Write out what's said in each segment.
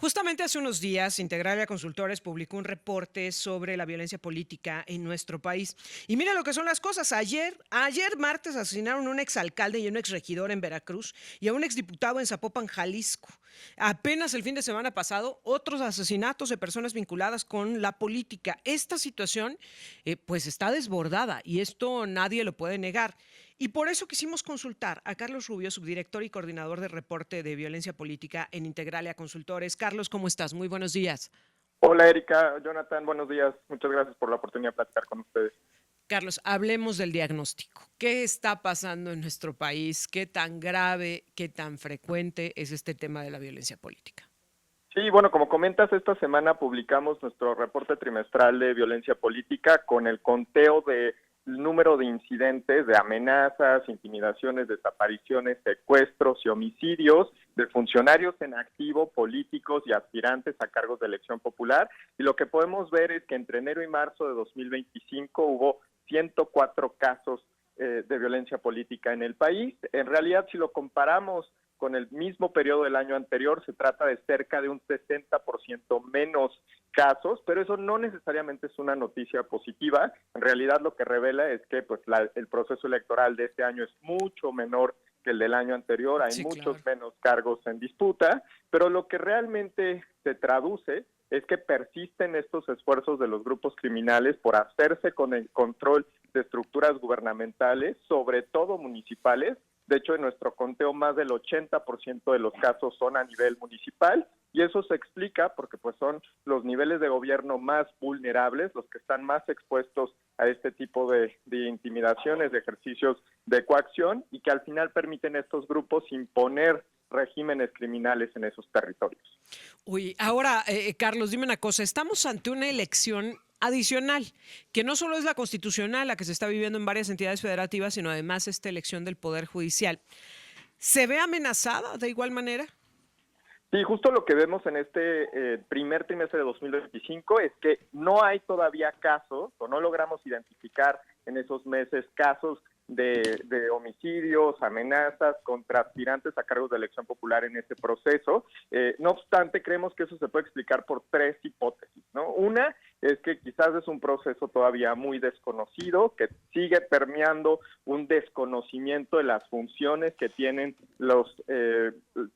Justamente hace unos días, Integralia Consultores publicó un reporte sobre la violencia política en nuestro país. Y mira lo que son las cosas. Ayer martes asesinaron a un exalcalde y a un exregidor en Veracruz y a un exdiputado en Zapopan, Jalisco. Apenas el fin de semana pasado, otros asesinatos de personas vinculadas con la política. Esta situación, pues está desbordada y esto nadie lo puede negar. Y por eso quisimos consultar a Carlos Rubio, subdirector y coordinador de reporte de violencia política en Integralia Consultores. Carlos, ¿cómo estás? Muy buenos días. Hola Erika, Jonathan, buenos días. Muchas gracias por la oportunidad de platicar con ustedes. Carlos, hablemos del diagnóstico. ¿Qué está pasando en nuestro país? ¿Qué tan grave, qué tan frecuente es este tema de la violencia política? Sí, bueno, como comentas, esta semana publicamos nuestro reporte trimestral de violencia política con el conteo de número de incidentes, de amenazas, intimidaciones, desapariciones, secuestros y homicidios de funcionarios en activo, políticos y aspirantes a cargos de elección popular. Y lo que podemos ver es que entre enero y marzo de 2025 hubo 104 casos de violencia política en el país. En realidad, si lo comparamos con el mismo periodo del año anterior, se trata de cerca de un 60% menos casos, pero eso no necesariamente es una noticia positiva. En realidad lo que revela es que el proceso electoral de este año es mucho menor que el del año anterior, hay Sí, muchos claro. menos cargos en disputa, pero lo que realmente se traduce es que persisten estos esfuerzos de los grupos criminales por hacerse con el control de estructuras gubernamentales, sobre todo municipales. De hecho, en nuestro conteo más del 80% de los casos son a nivel municipal y eso se explica porque pues son los niveles de gobierno más vulnerables, los que están más expuestos a este tipo de intimidaciones, de ejercicios de coacción y que al final permiten a estos grupos imponer regímenes criminales en esos territorios. Uy, ahora, Carlos, dime una cosa. Estamos ante una elección adicional, que no solo es la constitucional, la que se está viviendo en varias entidades federativas, sino además esta elección del Poder Judicial. ¿Se ve amenazada de igual manera? Sí, justo lo que vemos en este primer trimestre de 2025 es que no hay todavía casos, o no logramos identificar en esos meses casos de homicidios, amenazas contra aspirantes a cargos de elección popular en ese proceso. No obstante, creemos que eso se puede explicar por tres hipótesis, ¿no? Una es que quizás es un proceso todavía muy desconocido, que sigue permeando un desconocimiento de las funciones que tienen los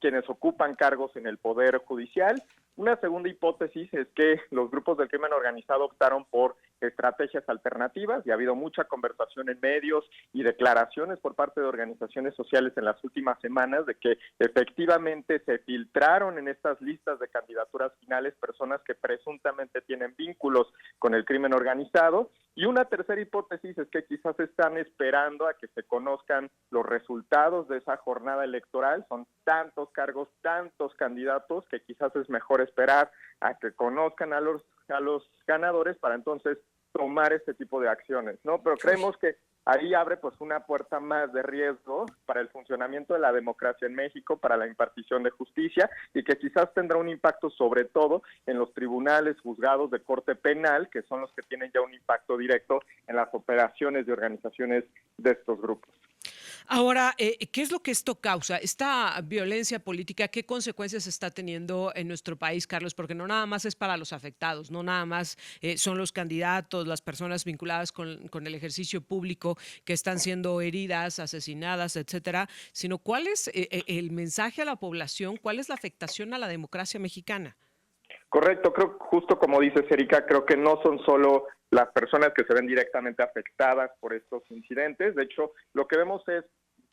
quienes ocupan cargos en el Poder Judicial. Una segunda hipótesis es que los grupos del crimen organizado optaron por estrategias alternativas y ha habido mucha conversación en medios y declaraciones por parte de organizaciones sociales en las últimas semanas de que efectivamente se filtraron en estas listas de candidaturas finales personas que presuntamente tienen vínculos con el crimen organizado. Y una tercera hipótesis es que quizás están esperando a que se conozcan los resultados de esa jornada electoral. Son tantos cargos, tantos candidatos que quizás es mejor esperar a que conozcan a los ganadores para entonces tomar este tipo de acciones, ¿no? Pero creemos que ahí abre pues una puerta más de riesgo para el funcionamiento de la democracia en México, para la impartición de justicia y que quizás tendrá un impacto sobre todo en los tribunales, juzgados de corte penal, que son los que tienen ya un impacto directo en las operaciones de organizaciones de estos grupos. Ahora, ¿qué es lo que esto causa? Esta violencia política, ¿qué consecuencias está teniendo en nuestro país, Carlos? Porque no nada más es para los afectados, no nada más son los candidatos, las personas vinculadas con el ejercicio público que están siendo heridas, asesinadas, etcétera, sino cuál es el mensaje a la población, cuál es la afectación a la democracia mexicana. Correcto, creo justo como dices, Erika, creo que no son solo las personas que se ven directamente afectadas por estos incidentes. De hecho, lo que vemos es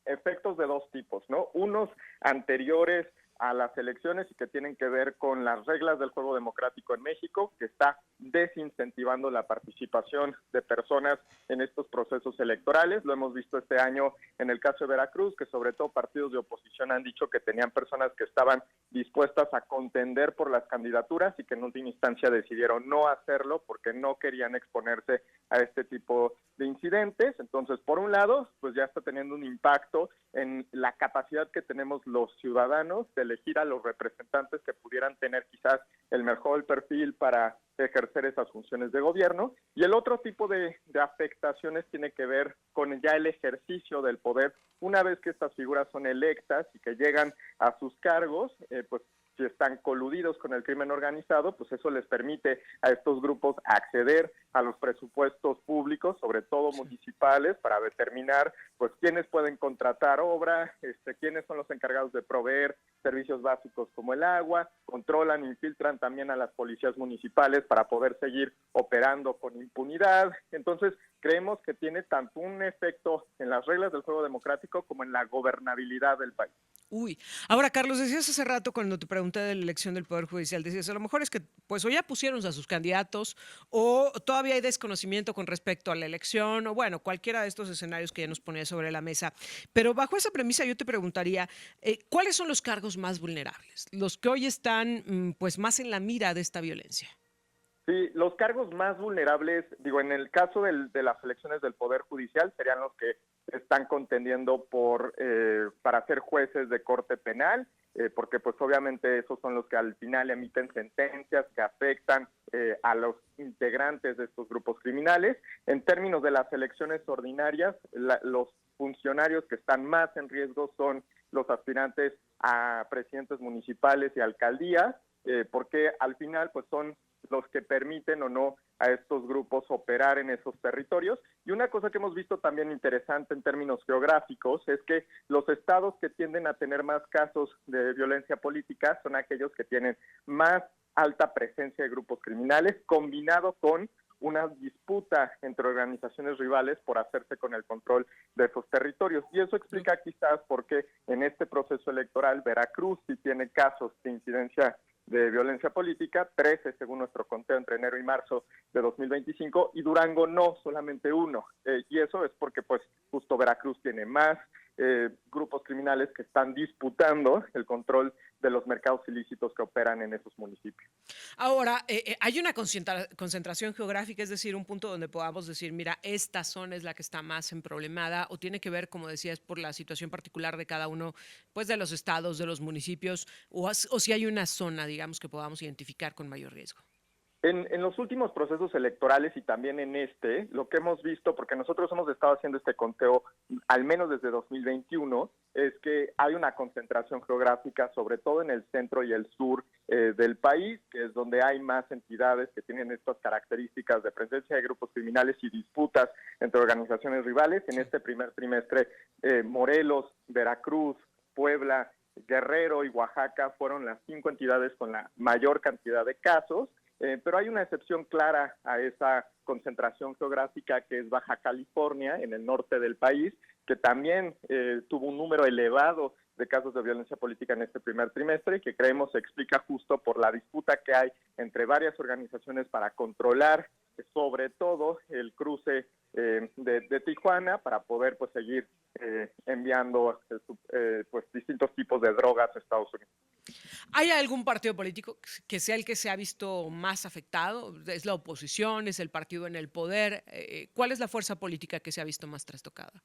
efectos de dos tipos, ¿no? Unos anteriores a las elecciones y que tienen que ver con las reglas del juego democrático en México, que está desincentivando la participación de personas en estos procesos electorales. Lo hemos visto este año en el caso de Veracruz, que sobre todo partidos de oposición han dicho que tenían personas que estaban dispuestas a contender por las candidaturas y que en última instancia decidieron no hacerlo porque no querían exponerse a este tipo de incidentes. Entonces, por un lado, pues ya está teniendo un impacto en la capacidad que tenemos los ciudadanos de elegir a los representantes que pudieran tener quizás el mejor perfil para ejercer esas funciones de gobierno. Y el otro tipo de afectaciones tiene que ver con ya el ejercicio del poder. Una vez que estas figuras son electas y que llegan a sus cargos, pues si están coludidos con el crimen organizado, pues eso les permite a estos grupos acceder a los presupuestos públicos, sobre todo municipales, para determinar pues quiénes pueden contratar obra, quiénes son los encargados de proveer servicios básicos como el agua, controlan, infiltran también a las policías municipales para poder seguir operando con impunidad. Entonces, creemos que tiene tanto un efecto en las reglas del juego democrático como en la gobernabilidad del país. Uy, ahora Carlos, decías hace rato cuando te pregunté de la elección del Poder Judicial, decías, a lo mejor es que pues o ya pusieron a sus candidatos o todavía hay desconocimiento con respecto a la elección o bueno, cualquiera de estos escenarios que ya nos ponía sobre la mesa. Pero bajo esa premisa yo te preguntaría, ¿cuáles son los cargos más vulnerables? Los que hoy están pues más en la mira de esta violencia. Sí, los cargos más vulnerables, digo, en el caso de las elecciones del Poder Judicial, serían los que están contendiendo para ser jueces de corte penal, porque pues obviamente esos son los que al final emiten sentencias que afectan a los integrantes de estos grupos criminales. En términos de las elecciones ordinarias, los funcionarios que están más en riesgo son los aspirantes a presidentes municipales y alcaldías, porque al final pues son los que permiten o no a estos grupos operar en esos territorios. Y una cosa que hemos visto también interesante en términos geográficos es que los estados que tienden a tener más casos de violencia política son aquellos que tienen más alta presencia de grupos criminales, combinado con una disputa entre organizaciones rivales por hacerse con el control de esos territorios. Y eso explica quizás por qué en este proceso electoral Veracruz sí tiene casos de incidencia de violencia política, 13 según nuestro conteo entre enero y marzo de 2025, y Durango no, solamente uno. Y eso es porque pues justo Veracruz tiene más grupos criminales que están disputando el control de los mercados ilícitos que operan en esos municipios. Ahora, hay una concentración geográfica, es decir, un punto donde podamos decir, mira, esta zona es la que está más emproblemada, o tiene que ver, como decías, por la situación particular de cada uno, pues de los estados, de los municipios, o si hay una zona, digamos, que podamos identificar con mayor riesgo. En los últimos procesos electorales y también en lo que hemos visto, porque nosotros hemos estado haciendo este conteo al menos desde 2021, es que hay una concentración geográfica, sobre todo en el centro y el sur del país, que es donde hay más entidades que tienen estas características de presencia de grupos criminales y disputas entre organizaciones rivales. En este primer trimestre, Morelos, Veracruz, Puebla, Guerrero y Oaxaca fueron las 5 entidades con la mayor cantidad de casos. Pero hay una excepción clara a esa concentración geográfica que es Baja California, en el norte del país, que también tuvo un número elevado de casos de violencia política en este primer trimestre y que creemos se explica justo por la disputa que hay entre varias organizaciones para controlar sobre todo el cruce de Tijuana para poder pues seguir enviando pues distintos tipos de drogas a Estados Unidos. ¿Hay algún partido político que sea el que se ha visto más afectado? ¿Es la oposición? ¿Es el partido en el poder? ¿Cuál es la fuerza política que se ha visto más trastocada?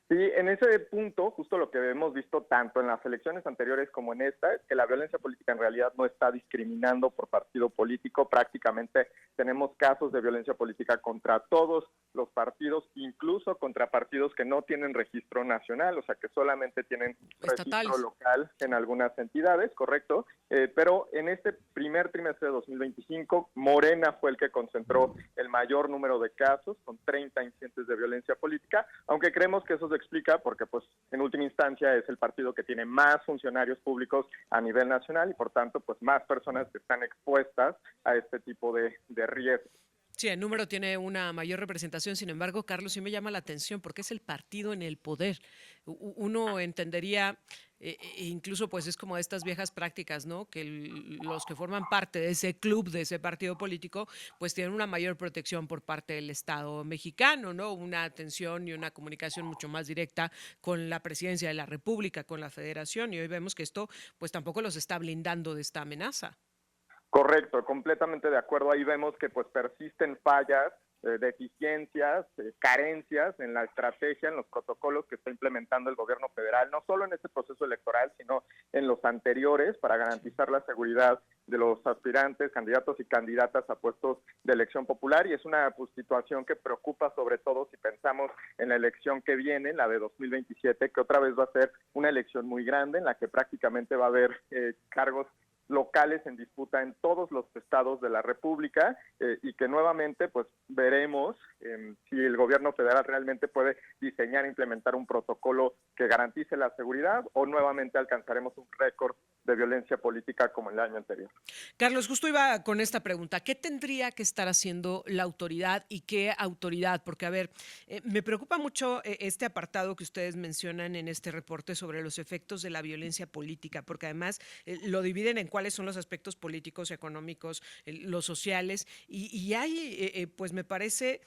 Sí, en ese punto, justo lo que hemos visto tanto en las elecciones anteriores como en esta, es que la violencia política en realidad no está discriminando por partido político. Prácticamente tenemos casos de violencia política contra todos los partidos, incluso contra partidos que no tienen registro nacional, o sea, que solamente tienen registro local en algunas entidades, correcto. Pero en este primer trimestre de 2025, Morena fue el que concentró el mayor número de casos, con 30 incidentes de violencia política, aunque creemos que eso se explica porque pues en última instancia es el partido que tiene más funcionarios públicos a nivel nacional y por tanto pues más personas que están expuestas a este tipo de riesgos. Sí, el número tiene una mayor representación, sin embargo, Carlos, sí me llama la atención porque es el partido en el poder. Uno entendería, incluso pues es como estas viejas prácticas, ¿no? Que los que forman parte de ese club, de ese partido político, pues tienen una mayor protección por parte del Estado mexicano, ¿no? Una atención y una comunicación mucho más directa con la presidencia de la República, con la Federación, y hoy vemos que esto pues tampoco los está blindando de esta amenaza. Correcto, completamente de acuerdo. Ahí vemos que pues persisten fallas, deficiencias, carencias en la estrategia, en los protocolos que está implementando el gobierno federal, no solo en este proceso electoral, sino en los anteriores para garantizar la seguridad de los aspirantes, candidatos y candidatas a puestos de elección popular, y es una pues, situación que preocupa sobre todo si pensamos en la elección que viene, la de 2027, que otra vez va a ser una elección muy grande en la que prácticamente va a haber cargos locales en disputa en todos los estados de la República, y que nuevamente pues veremos si el gobierno federal realmente puede diseñar e implementar un protocolo que garantice la seguridad, o nuevamente alcanzaremos un récord de violencia política como el año anterior. Carlos, justo iba con esta pregunta. ¿Qué tendría que estar haciendo la autoridad y qué autoridad? Porque, a ver, me preocupa mucho este apartado que ustedes mencionan en este reporte sobre los efectos de la violencia política, porque además lo dividen en cuáles son los aspectos políticos, económicos, los sociales, y hay, pues me parece,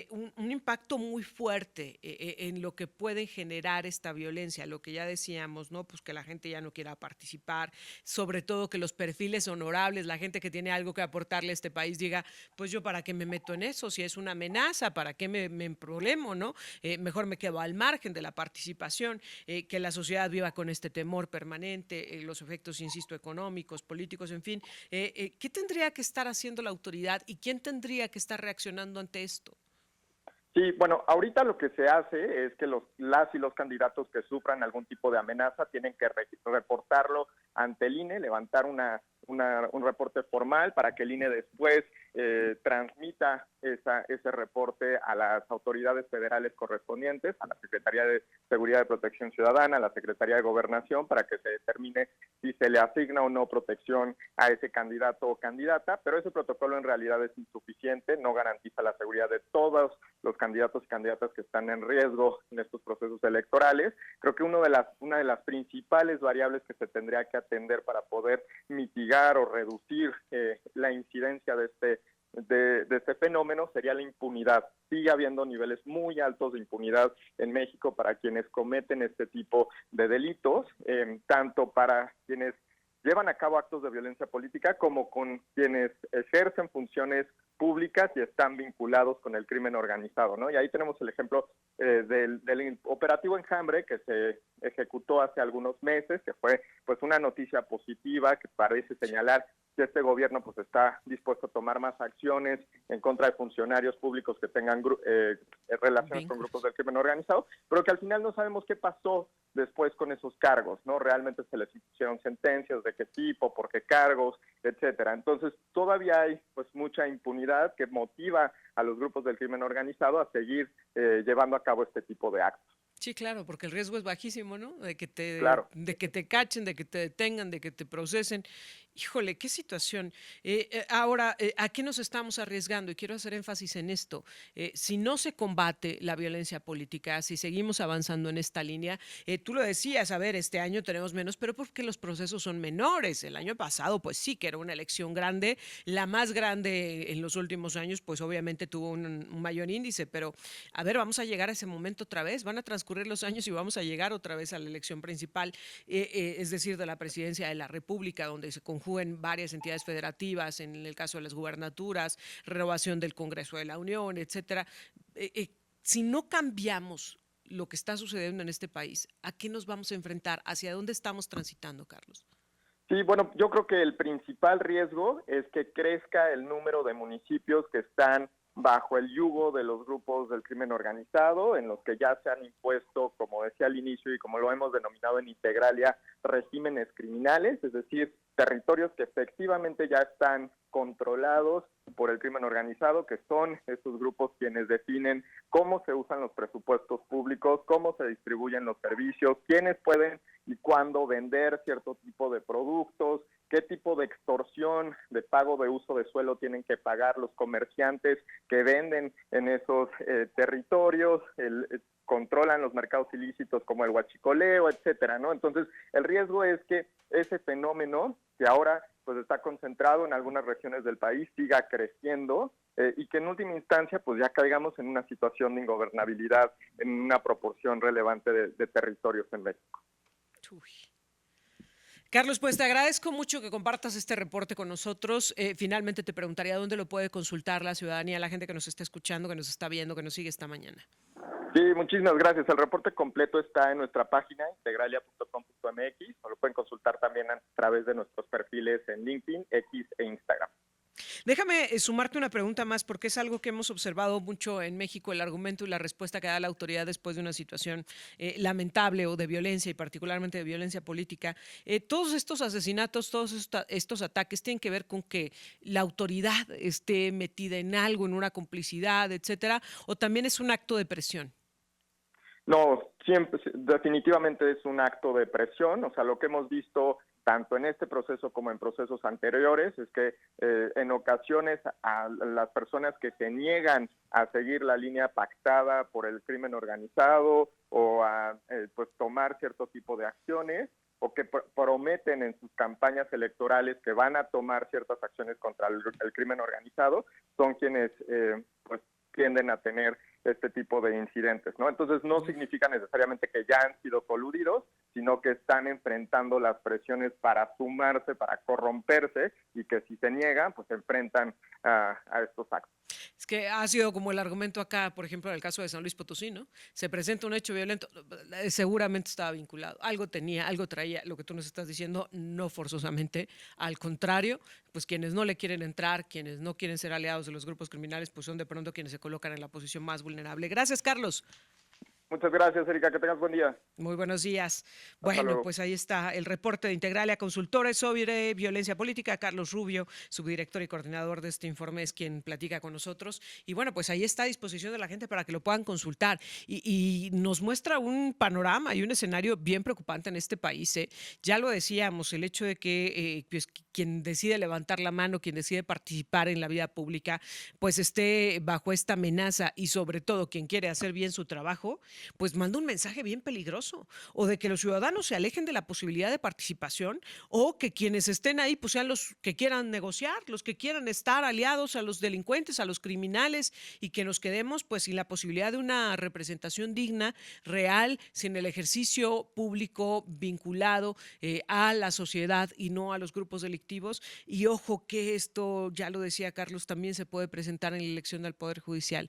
un impacto muy fuerte en lo que puede generar esta violencia, lo que ya decíamos, ¿no? Pues que la gente ya no quiera participar, sobre todo que los perfiles honorables, la gente que tiene algo que aportarle a este país diga, pues yo para qué me meto en eso, si es una amenaza, para qué me problemo, ¿no? Mejor me quedo al margen de la participación, que la sociedad viva con este temor permanente, los efectos, insisto, económicos, políticos, en fin. ¿Qué tendría que estar haciendo la autoridad y quién tendría que estar reaccionando ante esto? Sí, bueno, ahorita lo que se hace es que las y los candidatos que sufran algún tipo de amenaza tienen que reportarlo ante el INE, levantar un reporte formal para que el INE después transmita ese reporte a las autoridades federales correspondientes, a la Secretaría de Seguridad y Protección Ciudadana, a la Secretaría de Gobernación, para que se determine si se le asigna o no protección a ese candidato o candidata, pero ese protocolo en realidad es insuficiente, no garantiza la seguridad de todos los candidatos y candidatas que están en riesgo en estos procesos electorales. Creo que una de las principales variables que se tendría que atender para poder mitigar o reducir la incidencia de este fenómeno sería la impunidad. Sigue habiendo niveles muy altos de impunidad en México para quienes cometen este tipo de delitos, tanto para quienes llevan a cabo actos de violencia política como con quienes ejercen funciones públicas y están vinculados con el crimen organizado, ¿no? Y ahí tenemos el ejemplo del operativo Enjambre que se ejecutó hace algunos meses, que fue pues una noticia positiva que parece señalar que este gobierno pues está dispuesto a tomar más acciones en contra de funcionarios públicos que tengan relaciones con grupos del crimen organizado, pero que al final no sabemos qué pasó después con esos cargos, ¿no? Realmente se les impusieron sentencias de qué tipo, por qué cargos, etcétera. Entonces, todavía hay pues mucha impunidad que motiva a los grupos del crimen organizado a seguir llevando a cabo este tipo de actos. Sí, claro, porque el riesgo es bajísimo, ¿no? Claro. De que te cachen, de que te detengan, de que te procesen. Híjole, qué situación. Ahora, ¿a qué nos estamos arriesgando? Y quiero hacer énfasis en esto. Si no se combate la violencia política, si seguimos avanzando en esta línea, tú lo decías, a ver, este año tenemos menos, pero porque los procesos son menores. El año pasado, pues sí, que era una elección grande, la más grande en los últimos años, pues obviamente tuvo un mayor índice, pero a ver, vamos a llegar a ese momento otra vez, van a transcurrir los años y vamos a llegar otra vez a la elección principal, es decir, de la presidencia de la República, donde se conjuguen varias entidades federativas, en el caso de las gubernaturas, renovación del Congreso de la Unión, etcétera. Si no cambiamos lo que está sucediendo en este país, ¿a qué nos vamos a enfrentar? ¿Hacia dónde estamos transitando, Carlos? Sí, bueno, yo creo que el principal riesgo es que crezca el número de municipios que están bajo el yugo de los grupos del crimen organizado, en los que ya se han impuesto, como decía al inicio y como lo hemos denominado en Integralia, regímenes criminales, es decir, territorios que efectivamente ya están controlados por el crimen organizado, que son estos grupos quienes definen cómo se usan los presupuestos públicos, cómo se distribuyen los servicios, quiénes pueden y cuándo vender cierto tipo de productos, qué tipo de extorsión de pago de uso de suelo tienen que pagar los comerciantes que venden en esos territorios, controlan los mercados ilícitos como el huachicoleo, etcétera, ¿no? Entonces, el riesgo es que ese fenómeno, que ahora pues está concentrado en algunas regiones del país, siga creciendo y que en última instancia pues ya caigamos en una situación de ingobernabilidad en una proporción relevante de territorios en México. Uy. Carlos, pues te agradezco mucho que compartas este reporte con nosotros. Finalmente te preguntaría dónde lo puede consultar la ciudadanía, la gente que nos está escuchando, que nos está viendo, que nos sigue esta mañana. Sí, muchísimas gracias. El reporte completo está en nuestra página, integralia.com.mx, o lo pueden consultar también a través de nuestros perfiles en LinkedIn, X e Instagram. Déjame sumarte una pregunta más, porque es algo que hemos observado mucho en México, el argumento y la respuesta que da la autoridad después de una situación lamentable o de violencia y particularmente de violencia política. Todos estos asesinatos, todos estos ataques tienen que ver con que la autoridad esté metida en algo, en una complicidad, etcétera, o también es un acto de presión. No, siempre, definitivamente es un acto de presión, o sea, lo que hemos visto tanto en este proceso como en procesos anteriores es que en ocasiones a las personas que se niegan a seguir la línea pactada por el crimen organizado o a pues tomar cierto tipo de acciones o que prometen en sus campañas electorales que van a tomar ciertas acciones contra el crimen organizado, son quienes pues tienden a tener este tipo de incidentes, ¿no? Entonces no significa necesariamente que ya han sido coludidos, sino que están enfrentando las presiones para sumarse, para corromperse y que si se niegan, pues se enfrentan a estos actos. Es que ha sido como el argumento acá, por ejemplo, en el caso de San Luis Potosí, ¿no? Se presenta un hecho violento, seguramente estaba vinculado, algo tenía, algo traía, lo que tú nos estás diciendo, no forzosamente, al contrario, pues quienes no le quieren entrar, quienes no quieren ser aliados de los grupos criminales, pues son de pronto quienes se colocan en la posición más vulnerable. Gracias, Carlos. Muchas gracias, Erika, que tengas buen día. Muy buenos días. Hasta Bueno, luego. pues ahí está el reporte de Integralia Consultores sobre violencia política. Carlos Rubio, subdirector y coordinador de este informe, es quien platica con nosotros. Y bueno, pues ahí está a disposición de la gente para que lo puedan consultar. Y nos muestra un panorama y un escenario bien preocupante en este país. ¿Eh? Ya lo decíamos, el hecho de que pues, quien decide levantar la mano, quien decide participar en la vida pública, pues esté bajo esta amenaza y sobre todo quien quiere hacer bien su trabajo, pues manda un mensaje bien peligroso, o de que los ciudadanos se alejen de la posibilidad de participación, o que quienes estén ahí pues sean los que quieran negociar, los que quieran estar aliados a los delincuentes, a los criminales, y que nos quedemos pues sin la posibilidad de una representación digna, real, sin el ejercicio público vinculado a la sociedad y no a los grupos delictivos. Y ojo que esto, ya lo decía Carlos, también se puede presentar en la elección del Poder Judicial.